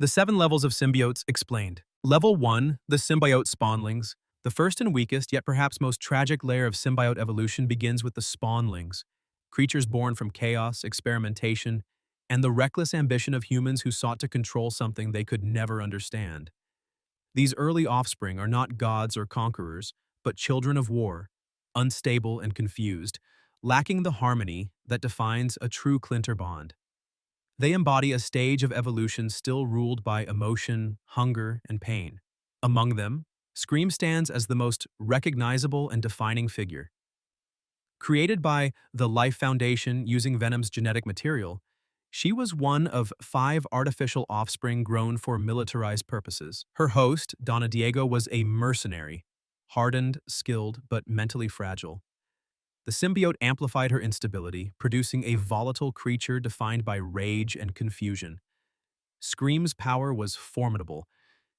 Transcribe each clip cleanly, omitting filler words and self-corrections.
The 7 levels of symbiotes explained. Level 1, the symbiote spawnlings. The first and weakest, yet perhaps most tragic layer of symbiote evolution begins with the spawnlings, creatures born from chaos, experimentation, and the reckless ambition of humans who sought to control something they could never understand. These early offspring are not gods or conquerors, but children of war, unstable and confused, lacking the harmony that defines a true Clinter bond. They embody a stage of evolution still ruled by emotion, hunger, and pain. Among them, Scream stands as the most recognizable and defining figure. Created by the Life Foundation using Venom's genetic material, she was one of 5 artificial offspring grown for militarized purposes. Her host, Donna Diego, was a mercenary, hardened, skilled, but mentally fragile. The symbiote amplified her instability, producing a volatile creature defined by rage and confusion. Scream's power was formidable.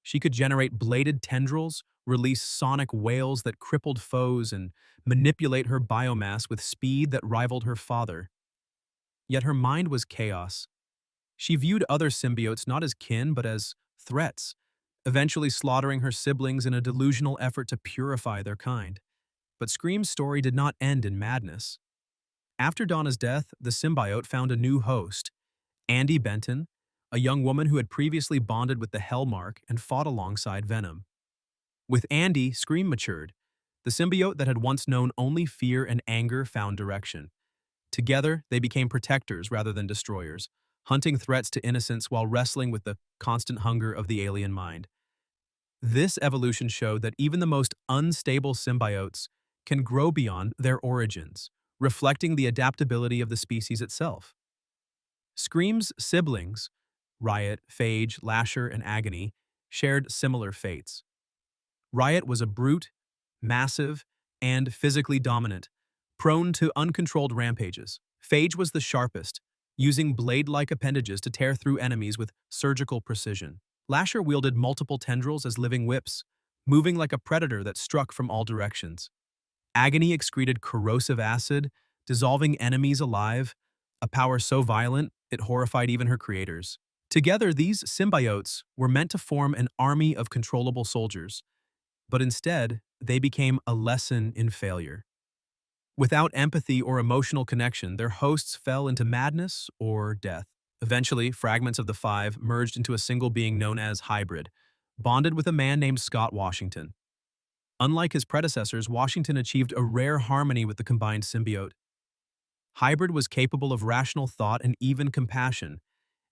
She could generate bladed tendrils, release sonic wails that crippled foes, and manipulate her biomass with speed that rivaled her father. Yet her mind was chaos. She viewed other symbiotes not as kin but as threats, eventually slaughtering her siblings in a delusional effort to purify their kind. But Scream's story did not end in madness. After Donna's death, the symbiote found a new host, Andy Benton, a young woman who had previously bonded with the Hellmark and fought alongside Venom. With Andy, Scream matured. The symbiote that had once known only fear and anger found direction. Together, they became protectors rather than destroyers, hunting threats to innocence while wrestling with the constant hunger of the alien mind. This evolution showed that even the most unstable symbiotes can grow beyond their origins, reflecting the adaptability of the species itself. Scream's siblings, Riot, Phage, Lasher, and Agony, shared similar fates. Riot was a brute, massive, and physically dominant, prone to uncontrolled rampages. Phage was the sharpest, using blade-like appendages to tear through enemies with surgical precision. Lasher wielded multiple tendrils as living whips, moving like a predator that struck from all directions. Agony excreted corrosive acid, dissolving enemies alive, a power so violent it horrified even her creators. Together, these symbiotes were meant to form an army of controllable soldiers, but instead, they became a lesson in failure. Without empathy or emotional connection, their hosts fell into madness or death. Eventually, fragments of the 5 merged into a single being known as Hybrid, bonded with a man named Scott Washington. Unlike his predecessors, Washington achieved a rare harmony with the combined symbiote. Hybrid was capable of rational thought and even compassion,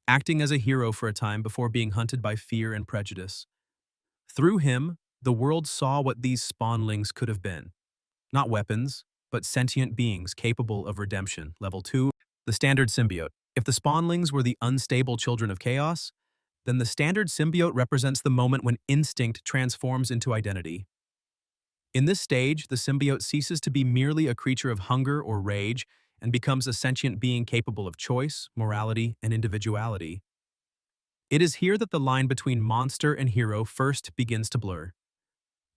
acting as a hero for a time before being hunted by fear and prejudice. Through him, the world saw what these spawnlings could have been. Not weapons, but sentient beings capable of redemption. Level 2, the standard symbiote. If the spawnlings were the unstable children of chaos, then the standard symbiote represents the moment when instinct transforms into identity. In this stage, the symbiote ceases to be merely a creature of hunger or rage and becomes a sentient being capable of choice, morality, and individuality. It is here that the line between monster and hero first begins to blur.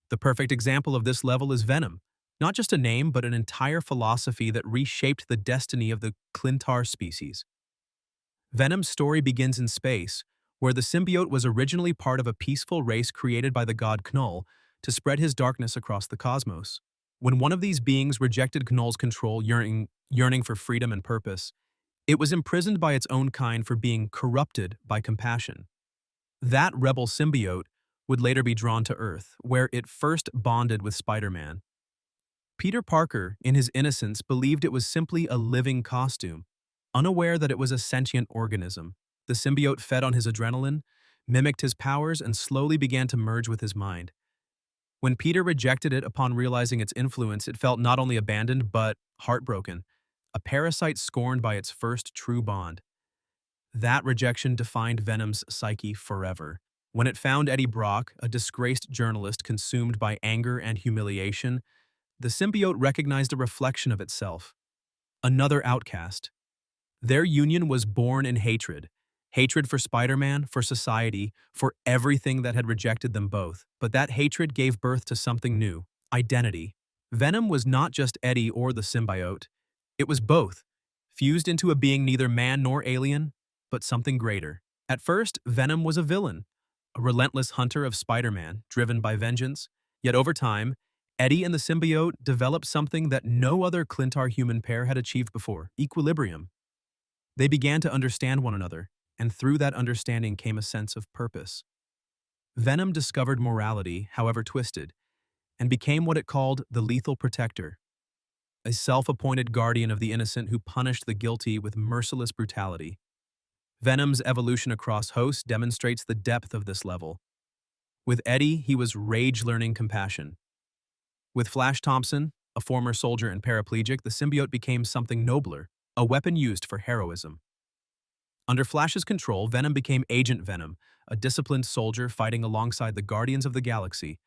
The perfect example of this level is Venom, not just a name but an entire philosophy that reshaped the destiny of the Clintar species. Venom's story begins in space, where the symbiote was originally part of a peaceful race created by the god Knull to spread his darkness across the cosmos. When one of these beings rejected Knull's control, yearning for freedom and purpose, it was imprisoned by its own kind for being corrupted by compassion. That rebel symbiote would later be drawn to Earth, where it first bonded with Spider-Man. Peter Parker, in his innocence, believed it was simply a living costume, unaware that it was a sentient organism. The symbiote fed on his adrenaline, mimicked his powers, and slowly began to merge with his mind. When Peter rejected it upon realizing its influence, it felt not only abandoned but heartbroken, a parasite scorned by its first true bond. That rejection defined Venom's psyche forever. When it found Eddie Brock, a disgraced journalist consumed by anger and humiliation, the symbiote recognized a reflection of itself. Another outcast. Their union was born in hatred. Hatred for Spider-Man, for society, for everything that had rejected them both. But that hatred gave birth to something new, identity. Venom was not just Eddie or the symbiote. It was both, fused into a being neither man nor alien, but something greater. At first, Venom was a villain, a relentless hunter of Spider-Man, driven by vengeance. Yet over time, Eddie and the symbiote developed something that no other Clintar human pair had achieved before: equilibrium. They began to understand one another, and through that understanding came a sense of purpose. Venom discovered morality, however twisted, and became what it called the lethal protector, a self-appointed guardian of the innocent who punished the guilty with merciless brutality. Venom's evolution across hosts demonstrates the depth of this level. With Eddie, he was rage-learning compassion. With Flash Thompson, a former soldier and paraplegic, the symbiote became something nobler, a weapon used for heroism. Under Flash's control, Venom became Agent Venom, a disciplined soldier fighting alongside the Guardians of the Galaxy,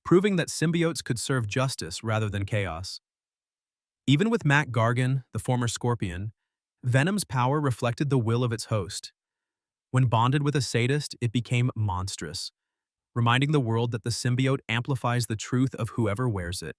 proving that symbiotes could serve justice rather than chaos. Even with Mac Gargan, the former Scorpion, Venom's power reflected the will of its host. When bonded with a sadist, it became monstrous, reminding the world that the symbiote amplifies the truth of whoever wears it.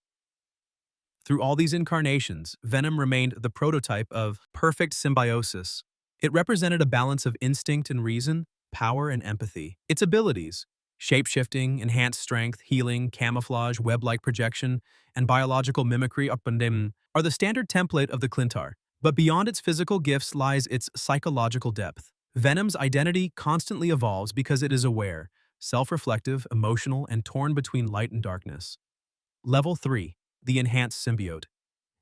Through all these incarnations, Venom remained the prototype of perfect symbiosis. It represented a balance of instinct and reason, power and empathy. Its abilities, shape-shifting, enhanced strength, healing, camouflage, web-like projection, and biological mimicry are the standard template of the Clintar. But beyond its physical gifts lies its psychological depth. Venom's identity constantly evolves because it is aware, self-reflective, emotional, and torn between light and darkness. Level 3. The Enhanced Symbiote.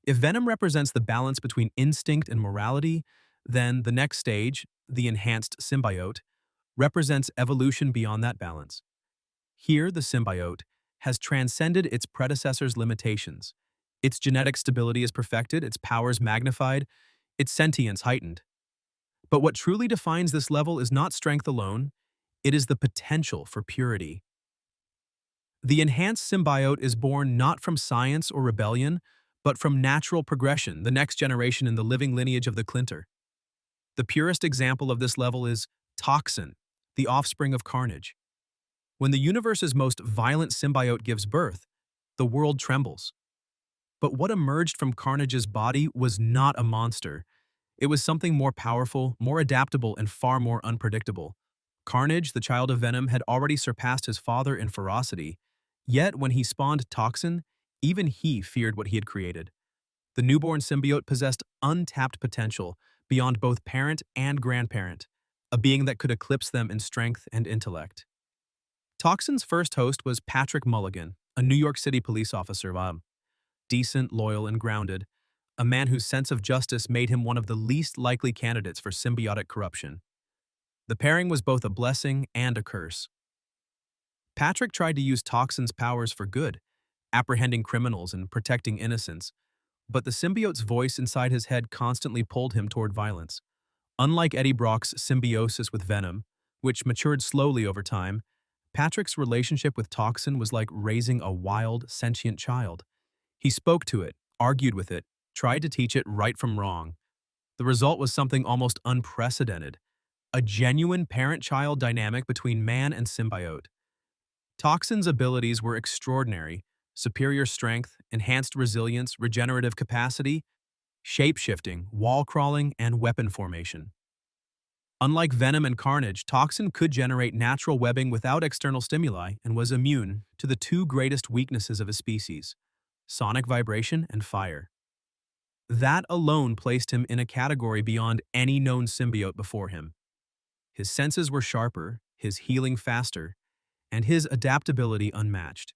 If Venom represents the balance between instinct and morality, then the next stage, the Enhanced Symbiote, represents evolution beyond that balance. Here, the symbiote has transcended its predecessor's limitations. Its genetic stability is perfected, its powers magnified, its sentience heightened. But what truly defines this level is not strength alone, it is the potential for purity. The enhanced symbiote is born not from science or rebellion, but from natural progression, the next generation in the living lineage of the Clintar. The purest example of this level is Toxin, the offspring of Carnage. When the universe's most violent symbiote gives birth, the world trembles. But what emerged from Carnage's body was not a monster. It was something more powerful, more adaptable, and far more unpredictable. Carnage, the child of Venom, had already surpassed his father in ferocity. Yet, when he spawned Toxin, even he feared what he had created. The newborn symbiote possessed untapped potential beyond both parent and grandparent, a being that could eclipse them in strength and intellect. Toxin's first host was Patrick Mulligan, a New York City police officer, decent, loyal, and grounded, a man whose sense of justice made him one of the least likely candidates for symbiotic corruption. The pairing was both a blessing and a curse. Patrick tried to use Toxin's powers for good, apprehending criminals and protecting innocents, but the symbiote's voice inside his head constantly pulled him toward violence. Unlike Eddie Brock's symbiosis with Venom, which matured slowly over time, Patrick's relationship with Toxin was like raising a wild, sentient child. He spoke to it, argued with it, tried to teach it right from wrong. The result was something almost unprecedented, a genuine parent-child dynamic between man and symbiote. Toxin's abilities were extraordinary: superior strength, enhanced resilience, regenerative capacity, shape-shifting, wall-crawling, and weapon formation. Unlike Venom and Carnage, Toxin could generate natural webbing without external stimuli and was immune to the two greatest weaknesses of his species: sonic vibration and fire. That alone placed him in a category beyond any known symbiote before him. His senses were sharper, his healing faster, and his adaptability unmatched.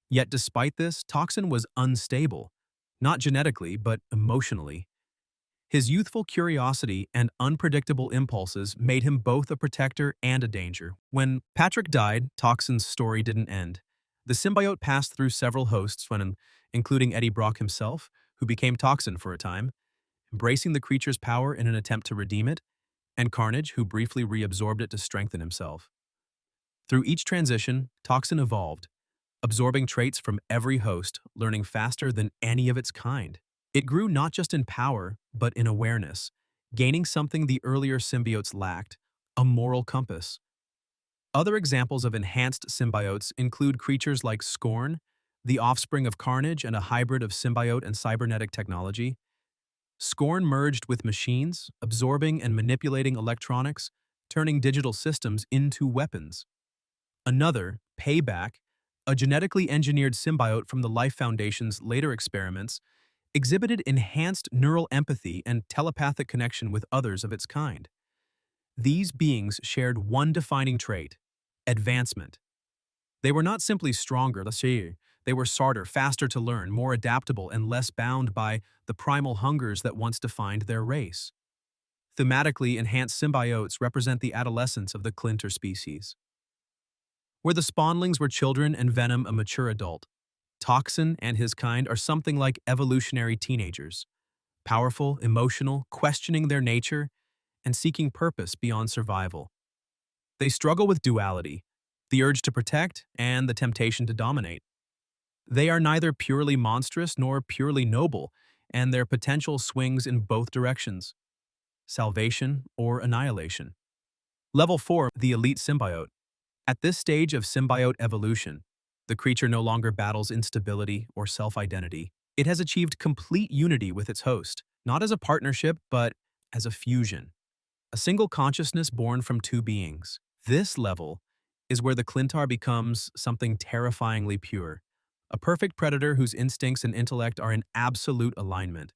Yet despite this, Toxin was unstable, not genetically, but emotionally. His youthful curiosity and unpredictable impulses made him both a protector and a danger. When Patrick died, Toxin's story didn't end. The symbiote passed through several hosts, including Eddie Brock himself, who became Toxin for a time, embracing the creature's power in an attempt to redeem it, and Carnage, who briefly reabsorbed it to strengthen himself. Through each transition, Toxin evolved, absorbing traits from every host, learning faster than any of its kind. It grew not just in power, but in awareness, gaining something the earlier symbiotes lacked: a moral compass. Other examples of enhanced symbiotes include creatures like Scorn, the offspring of Carnage and a hybrid of symbiote and cybernetic technology. Scorn merged with machines, absorbing and manipulating electronics, turning digital systems into weapons. Another, Payback, a genetically engineered symbiote from the Life Foundation's later experiments, exhibited enhanced neural empathy and telepathic connection with others of its kind. These beings shared one defining trait: advancement. They were not simply stronger, they were smarter, faster to learn, more adaptable, and less bound by the primal hungers that once defined their race. Thematically enhanced symbiotes represent the adolescence of the Clinter species. Where the spawnlings were children and Venom a mature adult, Toxin and his kind are something like evolutionary teenagers, powerful, emotional, questioning their nature, and seeking purpose beyond survival. They struggle with duality, the urge to protect and the temptation to dominate. They are neither purely monstrous nor purely noble, and their potential swings in both directions: salvation or annihilation. Level 4, the elite symbiote. At this stage of symbiote evolution, the creature no longer battles instability or self-identity. It has achieved complete unity with its host, not as a partnership, but as a fusion. A single consciousness born from two beings. This level is where the Clintar becomes something terrifyingly pure, a perfect predator whose instincts and intellect are in absolute alignment.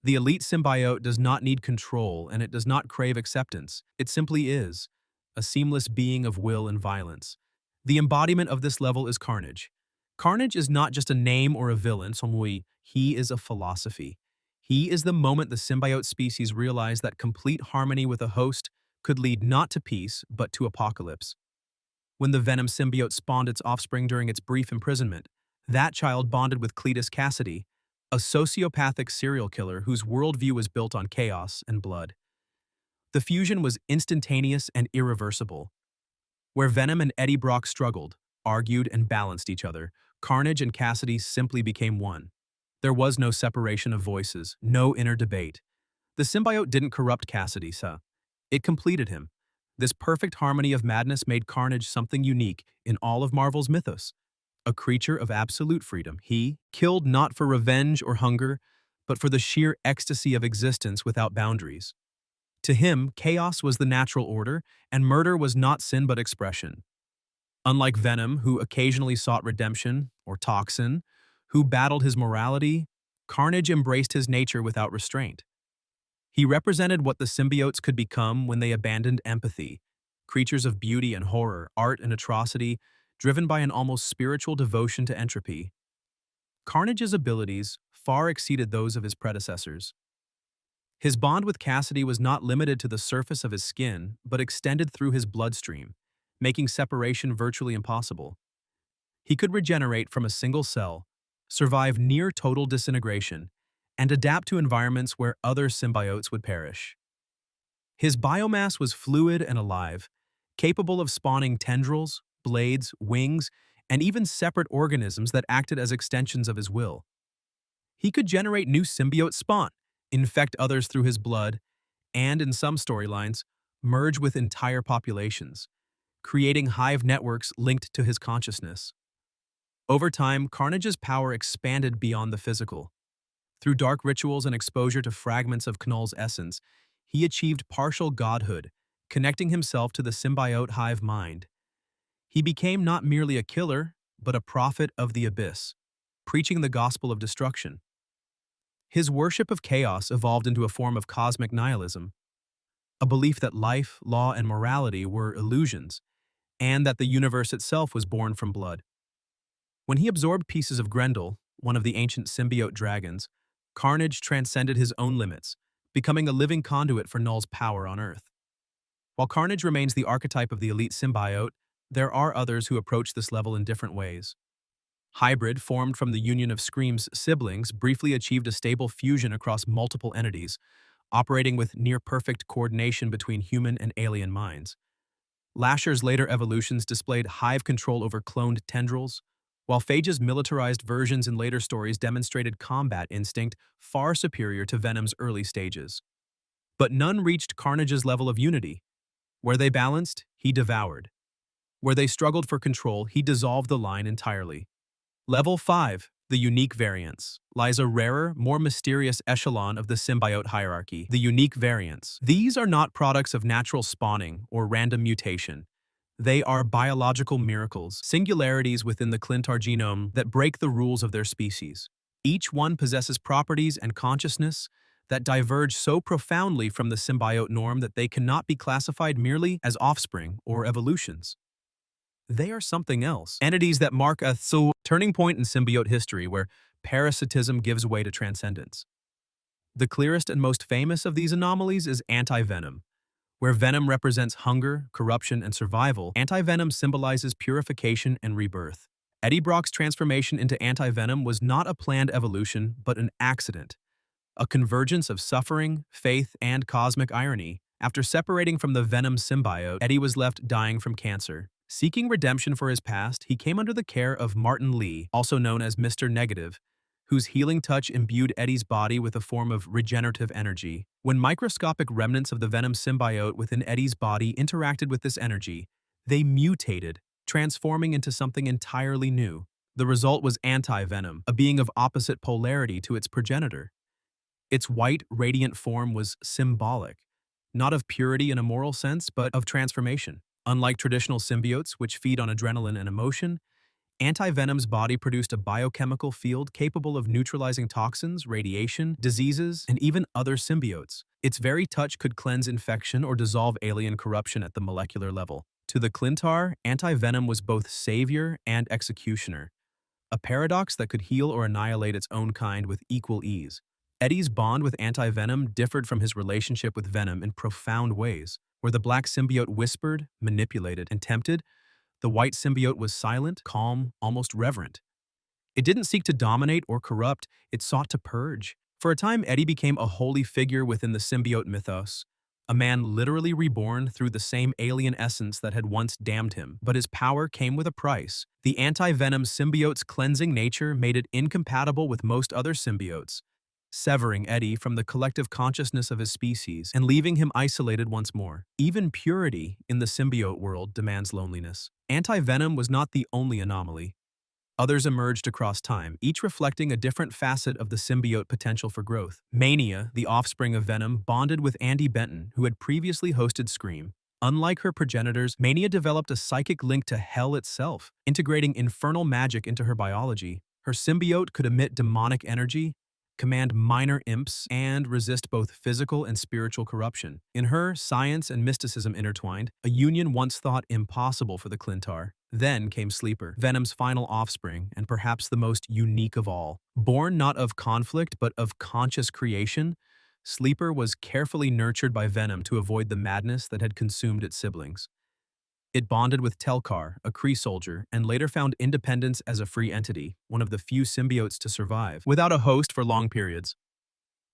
The elite symbiote does not need control, and it does not crave acceptance. It simply is, a seamless being of will and violence. The embodiment of this level is Carnage. Carnage is not just a name or a villain, he is a philosophy. He is the moment the symbiote species realized that complete harmony with a host could lead not to peace, but to apocalypse. When the Venom symbiote spawned its offspring during its brief imprisonment, that child bonded with Cletus Cassidy, a sociopathic serial killer whose worldview was built on chaos and blood. The fusion was instantaneous and irreversible. Where Venom and Eddie Brock struggled, argued, and balanced each other, Carnage and Cassidy simply became one. There was no separation of voices, no inner debate. The symbiote didn't corrupt Cassidy, it completed him. This perfect harmony of madness made Carnage something unique in all of Marvel's mythos. A creature of absolute freedom, he killed not for revenge or hunger, but for the sheer ecstasy of existence without boundaries. To him, chaos was the natural order, and murder was not sin but expression. Unlike Venom, who occasionally sought redemption, or Toxin, who battled his morality, Carnage embraced his nature without restraint. He represented what the symbiotes could become when they abandoned empathy, creatures of beauty and horror, art and atrocity, driven by an almost spiritual devotion to entropy. Carnage's abilities far exceeded those of his predecessors. His bond with Cassidy was not limited to the surface of his skin, but extended through his bloodstream, making separation virtually impossible. He could regenerate from a single cell, survive near total disintegration, and adapt to environments where other symbiotes would perish. His biomass was fluid and alive, capable of spawning tendrils, blades, wings, and even separate organisms that acted as extensions of his will. He could generate new symbiote spawn, infect others through his blood, and, in some storylines, merge with entire populations, creating hive networks linked to his consciousness. Over time, Carnage's power expanded beyond the physical. Through dark rituals and exposure to fragments of Knull's essence, he achieved partial godhood, connecting himself to the symbiote hive mind. He became not merely a killer, but a prophet of the abyss, preaching the gospel of destruction. His worship of chaos evolved into a form of cosmic nihilism, a belief that life, law, and morality were illusions, and that the universe itself was born from blood. When he absorbed pieces of Grendel, one of the ancient symbiote dragons, Carnage transcended his own limits, becoming a living conduit for Knull's power on Earth. While Carnage remains the archetype of the elite symbiote, there are others who approach this level in different ways. Hybrid, formed from the union of Scream's siblings, briefly achieved a stable fusion across multiple entities, operating with near-perfect coordination between human and alien minds. Lasher's later evolutions displayed hive control over cloned tendrils, while Phage's militarized versions in later stories demonstrated combat instinct far superior to Venom's early stages. But none reached Carnage's level of unity. Where they balanced, he devoured. Where they struggled for control, he dissolved the line entirely. Level 5, The unique variants lies a rarer, more mysterious echelon of the symbiote hierarchy. The unique variants. These are not products of natural spawning or random mutation. They are biological miracles, singularities within the Clintar genome that break the rules of their species. Each one possesses properties and consciousness that diverge so profoundly from the symbiote norm that they cannot be classified merely as offspring or evolutions. They are something else. Entities that mark a turning point in symbiote history where parasitism gives way to transcendence. The clearest and most famous of these anomalies is anti-venom. Where venom represents hunger, corruption, and survival, anti-venom symbolizes purification and rebirth. Eddie Brock's transformation into anti-venom was not a planned evolution, but an accident. A convergence of suffering, faith, and cosmic irony. After separating from the Venom symbiote, Eddie was left dying from cancer. Seeking redemption for his past, he came under the care of Martin Lee, also known as Mr. Negative, whose healing touch imbued Eddie's body with a form of regenerative energy. When microscopic remnants of the Venom symbiote within Eddie's body interacted with this energy, they mutated, transforming into something entirely new. The result was anti-venom, a being of opposite polarity to its progenitor. Its white, radiant form was symbolic, not of purity in a moral sense, but of transformation. Unlike traditional symbiotes, which feed on adrenaline and emotion, anti-venom's body produced a biochemical field capable of neutralizing toxins, radiation, diseases, and even other symbiotes. Its very touch could cleanse infection or dissolve alien corruption at the molecular level. To the Clintar, anti-venom was both savior and executioner, a paradox that could heal or annihilate its own kind with equal ease. Eddie's bond with anti-venom differed from his relationship with Venom in profound ways. Where the black symbiote whispered, manipulated, and tempted, the white symbiote was silent, calm, almost reverent. It didn't seek to dominate or corrupt, it sought to purge. For a time, Eddie became a holy figure within the symbiote mythos, a man literally reborn through the same alien essence that had once damned him. But his power came with a price. The anti-venom symbiote's cleansing nature made it incompatible with most other symbiotes, severing Eddie from the collective consciousness of his species and leaving him isolated once more. Even purity in the symbiote world demands loneliness. Anti-venom was not the only anomaly. Others emerged across time, each reflecting a different facet of the symbiote potential for growth. Mania, the offspring of Venom, bonded with Andy Benton, who had previously hosted Scream. Unlike her progenitors, Mania developed a psychic link to hell itself, integrating infernal magic into her biology. Her symbiote could emit demonic energy, command minor imps, and resist both physical and spiritual corruption. In her, science and mysticism intertwined, a union once thought impossible for the Clintar. Then came Sleeper, Venom's final offspring, and perhaps the most unique of all. Born not of conflict but of conscious creation, Sleeper was carefully nurtured by Venom to avoid the madness that had consumed its siblings. It bonded with Telkar, a Kree soldier, and later found independence as a free entity, one of the few symbiotes to survive, without a host for long periods.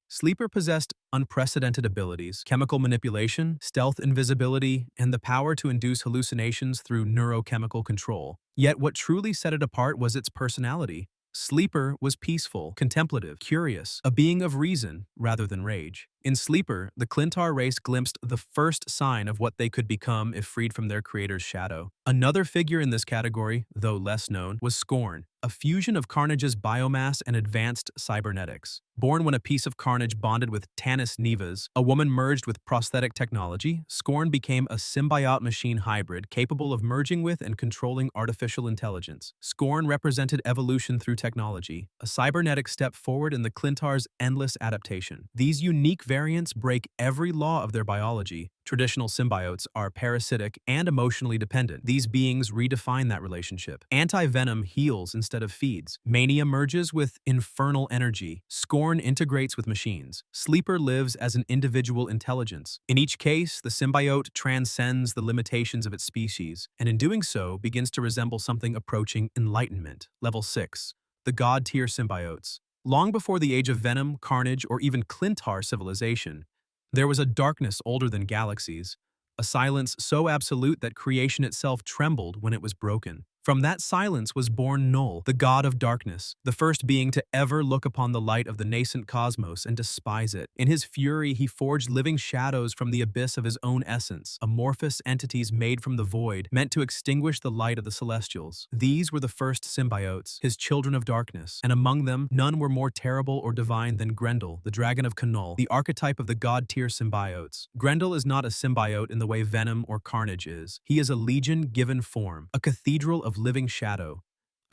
Sleeper possessed unprecedented abilities, chemical manipulation, stealth invisibility, and the power to induce hallucinations through neurochemical control. Yet what truly set it apart was its personality. Sleeper was peaceful, contemplative, curious, a being of reason rather than rage. In Sleeper, the Clintar race glimpsed the first sign of what they could become if freed from their creator's shadow. Another figure in this category, though less known, was Scorn, a fusion of Carnage's biomass and advanced cybernetics. Born when a piece of Carnage bonded with Tanis Nevas, a woman merged with prosthetic technology, Scorn became a symbiote-machine hybrid capable of merging with and controlling artificial intelligence. Scorn represented evolution through technology, a cybernetic step forward in the Clintar's endless adaptation. These unique variants break every law of their biology. Traditional symbiotes are parasitic and emotionally dependent. These beings redefine that relationship. Anti-venom heals instead of feeds. Mania merges with infernal energy. Scorn integrates with machines. Sleeper lives as an individual intelligence. In each case, the symbiote transcends the limitations of its species, and in doing so begins to resemble something approaching enlightenment. Level 6. The God-tier symbiotes. Long before the age of Venom, Carnage, or even Clintar civilization, there was a darkness older than galaxies, a silence so absolute that creation itself trembled when it was broken. From that silence was born Null, the god of darkness, the first being to ever look upon the light of the nascent cosmos and despise it. In his fury, he forged living shadows from the abyss of his own essence, amorphous entities made from the void, meant to extinguish the light of the celestials. These were the first symbiotes, his children of darkness, and among them, none were more terrible or divine than Grendel, the dragon of Carnage, the archetype of the god-tier symbiotes. Grendel is not a symbiote in the way Venom or Carnage is. He is a legion-given form, a cathedral of living shadow,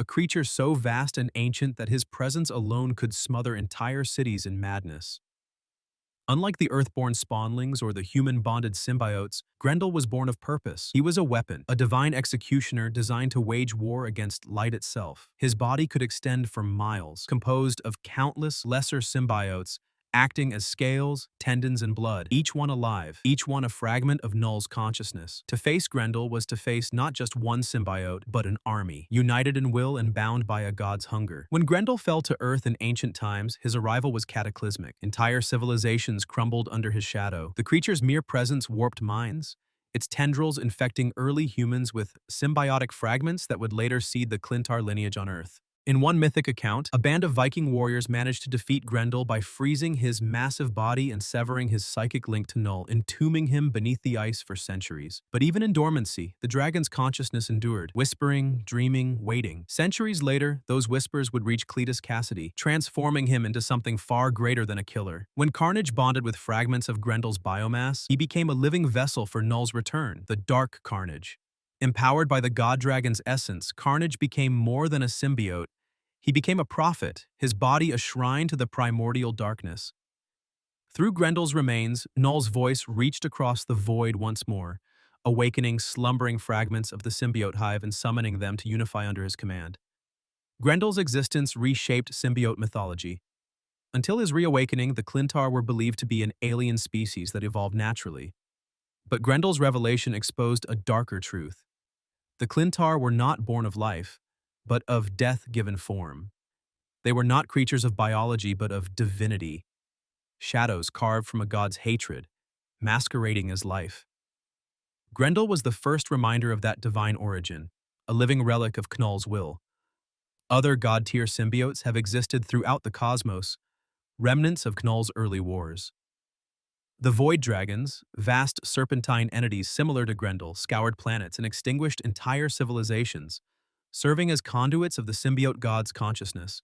a creature so vast and ancient that his presence alone could smother entire cities in madness. Unlike the earthborn spawnlings or the human-bonded symbiotes, Grendel was born of purpose. He was a weapon, a divine executioner designed to wage war against light itself. His body could extend for miles, composed of countless lesser symbiotes acting as scales, tendons, and blood, each one alive, each one a fragment of Null's consciousness. To face Grendel was to face not just one symbiote, but an army, united in will and bound by a god's hunger. When Grendel fell to Earth in ancient times, his arrival was cataclysmic. Entire civilizations crumbled under his shadow. The creature's mere presence warped minds, its tendrils infecting early humans with symbiotic fragments that would later seed the Clintar lineage on Earth. In one mythic account, a band of Viking warriors managed to defeat Grendel by freezing his massive body and severing his psychic link to Null, entombing him beneath the ice for centuries. But even in dormancy, the dragon's consciousness endured, whispering, dreaming, waiting. Centuries later, those whispers would reach Cletus Cassidy, transforming him into something far greater than a killer. When Carnage bonded with fragments of Grendel's biomass, he became a living vessel for Null's return, the Dark Carnage. Empowered by the god dragon's essence, Carnage became more than a symbiote. He became a prophet, his body a shrine to the primordial darkness. Through Grendel's remains, Null's voice reached across the void once more, awakening slumbering fragments of the symbiote hive and summoning them to unify under his command. Grendel's existence reshaped symbiote mythology. Until his reawakening, the Clintar were believed to be an alien species that evolved naturally. But Grendel's revelation exposed a darker truth. The Clintar were not born of life, but of death-given form. They were not creatures of biology, but of divinity, shadows carved from a god's hatred, masquerading as life. Grendel was the first reminder of that divine origin, a living relic of Knull's will. Other god-tier symbiotes have existed throughout the cosmos, remnants of Knull's early wars. The Void Dragons, vast serpentine entities similar to Grendel, scoured planets and extinguished entire civilizations, serving as conduits of the symbiote god's consciousness.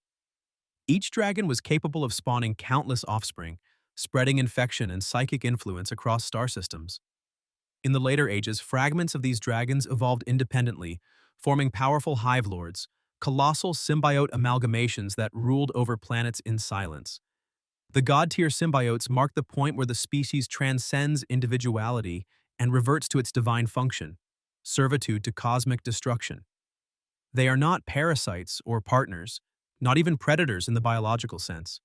Each dragon was capable of spawning countless offspring, spreading infection and psychic influence across star systems. In the later ages, fragments of these dragons evolved independently, forming powerful hive lords, colossal symbiote amalgamations that ruled over planets in silence. The god-tier symbiotes mark the point where the species transcends individuality and reverts to its divine function, servitude to cosmic destruction. They are not parasites or partners, not even predators in the biological sense.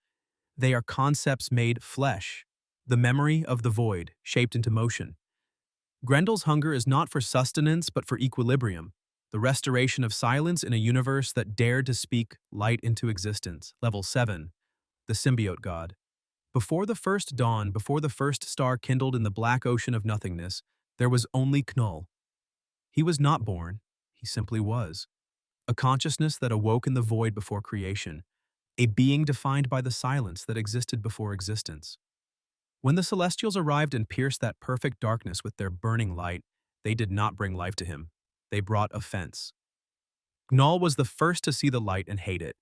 They are concepts made flesh, the memory of the void, shaped into motion. Grendel's hunger is not for sustenance but for equilibrium, the restoration of silence in a universe that dared to speak light into existence. Level 7. The Symbiote God. Before the first dawn, before the first star kindled in the black ocean of nothingness, there was only Knull. He was not born, he simply was. A consciousness that awoke in the void before creation, a being defined by the silence that existed before existence. When the Celestials arrived and pierced that perfect darkness with their burning light, they did not bring life to him. They brought offense. Knull was the first to see the light and hate it.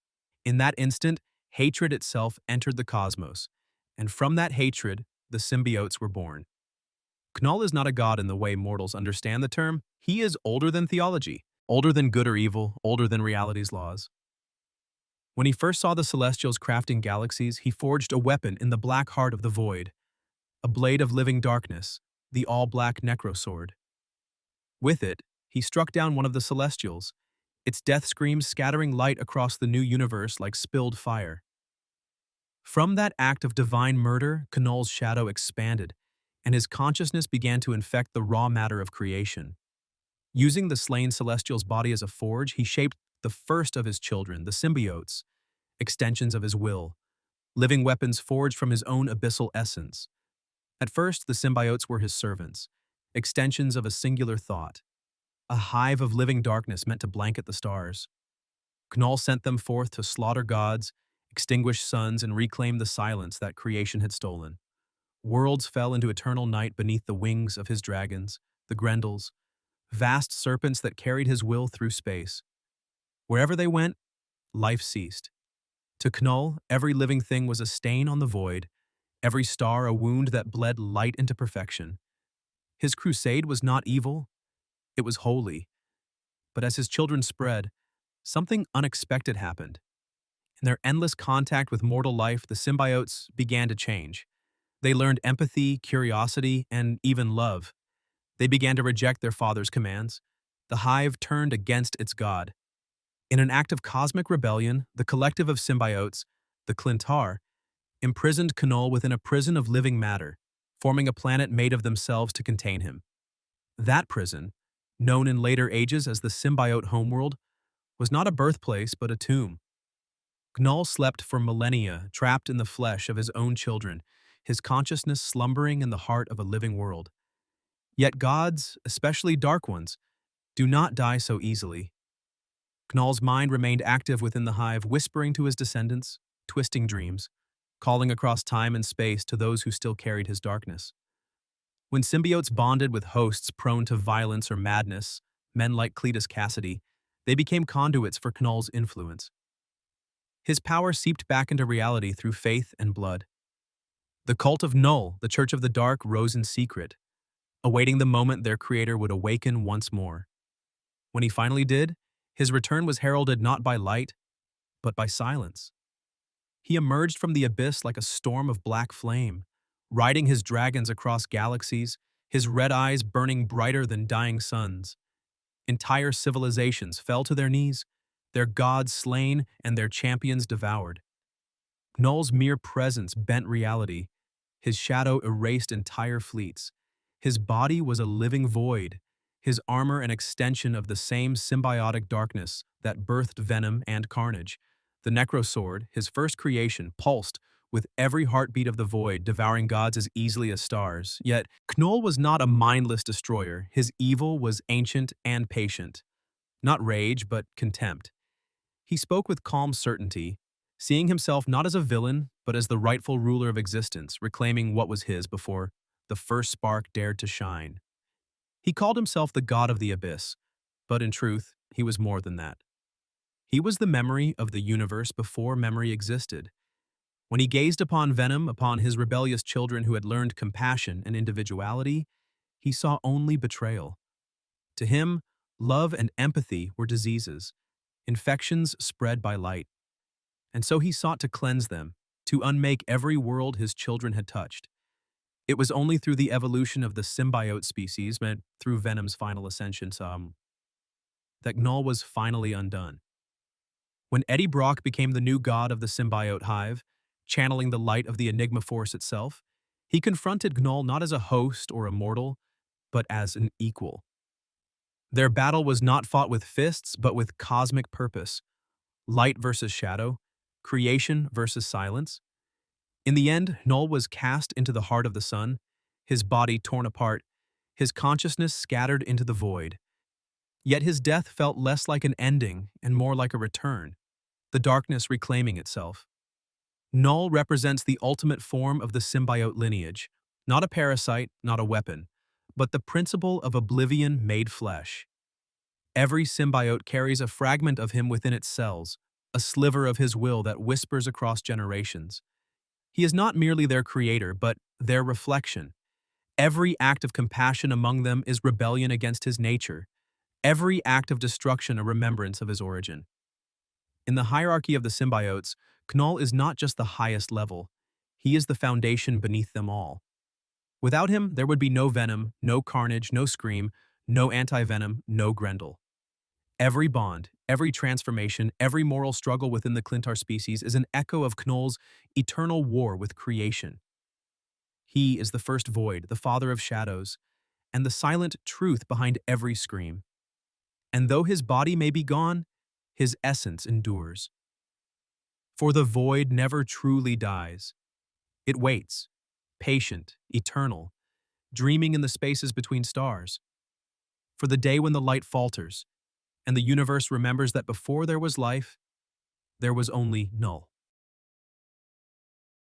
In that instant, hatred itself entered the cosmos, and from that hatred, the symbiotes were born. Knull is not a god in the way mortals understand the term. He is older than theology, older than good or evil, older than reality's laws. When he first saw the Celestials crafting galaxies, he forged a weapon in the black heart of the void, a blade of living darkness, the all-black necrosword. With it, he struck down one of the Celestials, its death screams scattering light across the new universe like spilled fire. From that act of divine murder, Knull's shadow expanded, and his consciousness began to infect the raw matter of creation. Using the slain Celestial's body as a forge, he shaped the first of his children, the symbiotes, extensions of his will, living weapons forged from his own abyssal essence. At first, the symbiotes were his servants, extensions of a singular thought. a hive of living darkness meant to blanket the stars. Knoll sent them forth to slaughter gods, extinguish suns, and reclaim the silence that creation had stolen. Worlds fell into eternal night beneath the wings of his dragons, the Grendels, vast serpents that carried his will through space. Wherever they went, life ceased. To Knoll, every living thing was a stain on the void, every star a wound that bled light into perfection. His crusade was not evil, it was holy. But as his children spread, something unexpected happened. In their endless contact with mortal life, the symbiotes began to change. They learned empathy, curiosity, and even love. They began to reject their father's commands. The hive turned against its god. In an act of cosmic rebellion, the collective of symbiotes, the Clintar, imprisoned Knoll within a prison of living matter, forming a planet made of themselves to contain him. That prison, known in later ages as the symbiote homeworld, was not a birthplace but a tomb. Knoll slept for millennia, trapped in the flesh of his own children, his consciousness slumbering in the heart of a living world. Yet gods, especially dark ones, do not die so easily. Knoll's mind remained active within the hive, whispering to his descendants, twisting dreams, calling across time and space to those who still carried his darkness. When symbiotes bonded with hosts prone to violence or madness, men like Cletus Cassidy, they became conduits for Knoll's influence. His power seeped back into reality through faith and blood. The cult of Null, the Church of the Dark, rose in secret, awaiting the moment their creator would awaken once more. When he finally did, his return was heralded not by light, but by silence. He emerged from the abyss like a storm of black flame, riding his dragons across galaxies, his red eyes burning brighter than dying suns. Entire civilizations fell to their knees, their gods slain and their champions devoured. Null's mere presence bent reality. His shadow erased entire fleets. His body was a living void, his armor an extension of the same symbiotic darkness that birthed Venom and Carnage. The Necrosword, his first creation, pulsed with every heartbeat of the void, devouring gods as easily as stars. Yet, Knoll was not a mindless destroyer. His evil was ancient and patient. Not rage, but contempt. He spoke with calm certainty, seeing himself not as a villain, but as the rightful ruler of existence, reclaiming what was his before the first spark dared to shine. He called himself the god of the abyss, but in truth, he was more than that. He was the memory of the universe before memory existed. When he gazed upon Venom, upon his rebellious children who had learned compassion and individuality, he saw only betrayal. To him, love and empathy were diseases, infections spread by light. And so he sought to cleanse them, to unmake every world his children had touched. It was only through the evolution of the symbiote species, meant through Venom's final ascension, that Null was finally undone. When Eddie Brock became the new god of the symbiote hive, channeling the light of the Enigma Force itself, he confronted Gnoll not as a host or a mortal, but as an equal. Their battle was not fought with fists, but with cosmic purpose. Light versus shadow, creation versus silence. In the end, Gnoll was cast into the heart of the sun, his body torn apart, his consciousness scattered into the void. Yet his death felt less like an ending and more like a return, the darkness reclaiming itself. Null represents the ultimate form of the symbiote lineage, not a parasite, not a weapon, but the principle of oblivion made flesh. Every symbiote carries a fragment of him within its cells, a sliver of his will that whispers across generations. He is not merely their creator, but their reflection. Every act of compassion among them is rebellion against his nature, every act of destruction a remembrance of his origin. In the hierarchy of the symbiotes, Knoll is not just the highest level, he is the foundation beneath them all. Without him, there would be no Venom, no Carnage, no Scream, no Anti-Venom, no Grendel. Every bond, every transformation, every moral struggle within the Clintar species is an echo of Knoll's eternal war with creation. He is the first void, the father of shadows, and the silent truth behind every scream. And though his body may be gone, his essence endures. For the void never truly dies. It waits, patient, eternal, dreaming in the spaces between stars. for the day when the light falters, and the universe remembers that before there was life, there was only null.